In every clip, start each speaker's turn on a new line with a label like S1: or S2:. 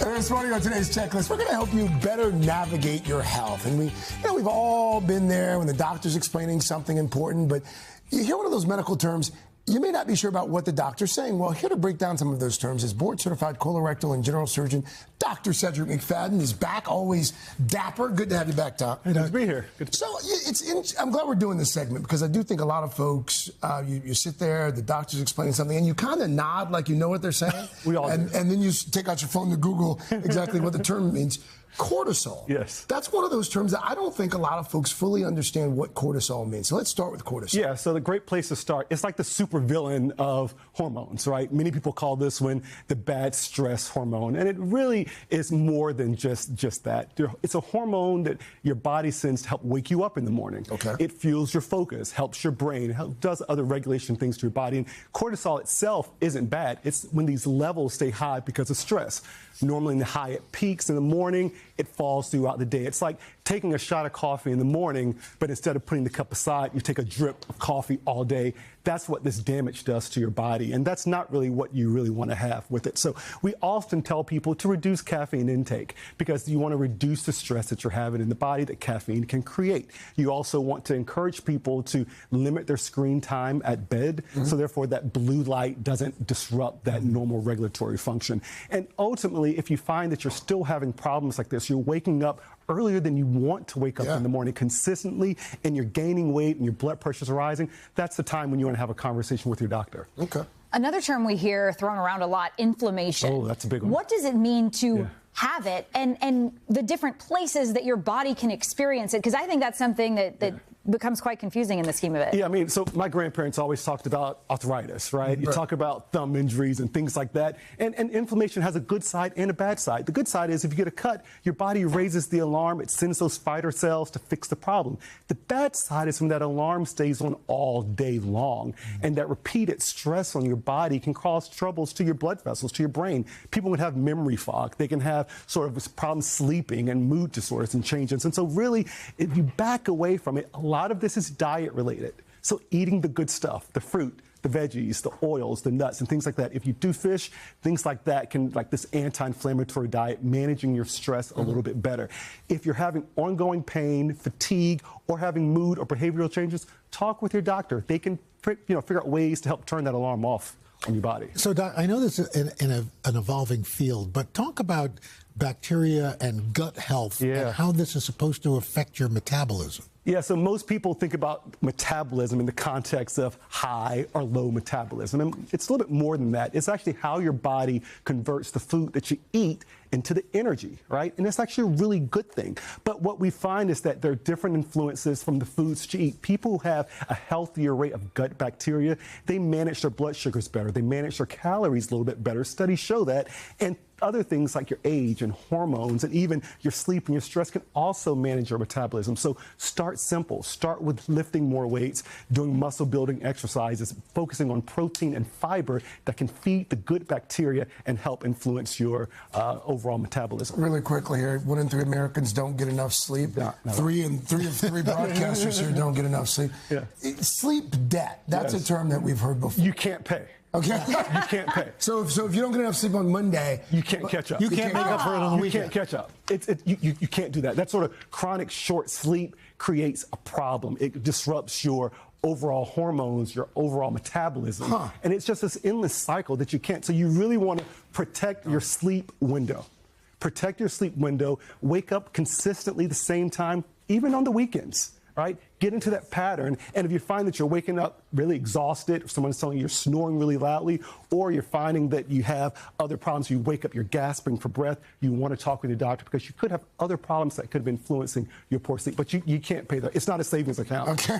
S1: This morning on today's checklist, we're going to help you better navigate your health. And we've all been there when the doctor's explaining something important, but you hear one of those medical terms, you may not be sure about what the doctor's saying. Well, here to break down some of those terms is board-certified colorectal and general surgeon Dr. Cedrek McFadden is back, always dapper. Good to have you back, Doc.
S2: Hey, nice to be here.
S1: So I'm glad we're doing this segment because I do think a lot of folks, you sit there, the doctor's explaining something, and you kind of nod like you know what they're saying.
S2: We all do.
S1: And then you take out your phone to Google exactly what the term means. Cortisol.
S2: Yes.
S1: That's one of those terms that I don't think a lot of folks fully understand what cortisol means. So let's start with cortisol.
S2: Yeah, so the great place to start, it's like the supervillain of hormones, right? Many people call this one the bad stress hormone, and it really is more than just that. It's a hormone that your body sends to help wake you up in the morning.
S1: Okay.
S2: It fuels your focus, helps your brain, does other regulation things to your body. And cortisol itself isn't bad. It's when these levels stay high because of stress. Normally the high it peaks in the morning, it falls throughout the day. It's like taking a shot of coffee in the morning, but instead of putting the cup aside, you take a drip of coffee all day. That's what this damage does to your body, and that's not really what you really want to have with it. So we often tell people to reduce caffeine intake because you want to reduce the stress that you're having in the body that caffeine can create. You also want to encourage people to limit their screen time at bed, so therefore that blue light doesn't disrupt that normal regulatory function. And ultimately, if you find that you're still having problems like this, you're waking up earlier than you want to wake up in the morning consistently, and you're gaining weight and your blood pressure's rising, that's the time when you want to have a conversation with your doctor.
S1: Okay.
S3: Another term we hear thrown around a lot, inflammation.
S2: Oh, that's a big one.
S3: What does it mean to have it, and the different places that your body can experience it? Because I think that's something that becomes quite confusing in the scheme of it.
S2: Yeah, I mean, so my grandparents always talked about arthritis, right? You talk about thumb injuries and things like that. And inflammation has a good side and a bad side. The good side is if you get a cut, your body raises the alarm. It sends those fighter cells to fix the problem. The bad side is when that alarm stays on all day long. And that repeated stress on your body can cause troubles to your blood vessels, to your brain. People can have memory fog. They can have sort of problems sleeping and mood disorders and changes. And so really, if you back away from it, a lot of this is diet related. So eating the good stuff, the fruit, the veggies, the oils, the nuts, and things like that. If you do fish, things like that can, like this anti-inflammatory diet, managing your stress a little bit better. If you're having ongoing pain, fatigue, or having mood or behavioral changes, talk with your doctor. They can, figure out ways to help turn that alarm off on your body.
S4: So, Doc, I know this is an evolving field, but talk about bacteria and gut health and how this is supposed to affect your metabolism.
S2: Yeah, so most people think about metabolism in the context of high or low metabolism. And it's a little bit more than that. It's actually how your body converts the food that you eat into the energy, right? And it's actually a really good thing. But what we find is that there are different influences from the foods you eat. People who have a healthier rate of gut bacteria, they manage their blood sugars better. They manage their calories a little bit better. Studies show that. And other things like your age and hormones and even your sleep and your stress can also manage your metabolism. So start simple. Start with lifting more weights, doing muscle building exercises, focusing on protein and fiber that can feed the good bacteria and help influence your overall metabolism.
S1: Really quickly here, 1 in 3 Americans don't get enough sleep. Three of three broadcasters here don't get enough sleep. Sleep debt, that's a term that we've heard before.
S2: You can't pay.
S1: Okay.
S2: You can't pay.
S1: So if you don't get enough sleep on Monday,
S2: you can't catch up.
S4: You can't make up for it on the weekend.
S2: You can't catch up. You can't do that. That sort of chronic short sleep creates a problem. It disrupts your overall hormones, your overall metabolism. And it's just this endless cycle that you can't. So you really want to protect your sleep window. Protect your sleep window. Wake up consistently the same time, even on the weekends. Right? Get into that pattern. And if you find that you're waking up really exhausted, or someone's telling you you're snoring really loudly, or you're finding that you have other problems, you wake up, you're gasping for breath, you want to talk with your doctor because you could have other problems that could have been influencing your poor sleep. But you can't pay that. It's not a savings account.
S1: Okay.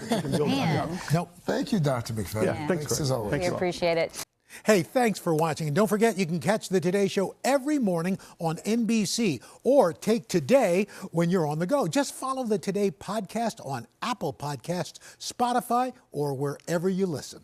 S4: Nope.
S1: Thank you, Dr. McFadden.
S2: Yeah, thanks
S1: as always.
S3: We appreciate it.
S4: Hey, thanks for watching. And don't forget, you can catch the Today Show every morning on NBC or take Today when you're on the go. Just follow the Today podcast on Apple Podcasts, Spotify, or wherever you listen.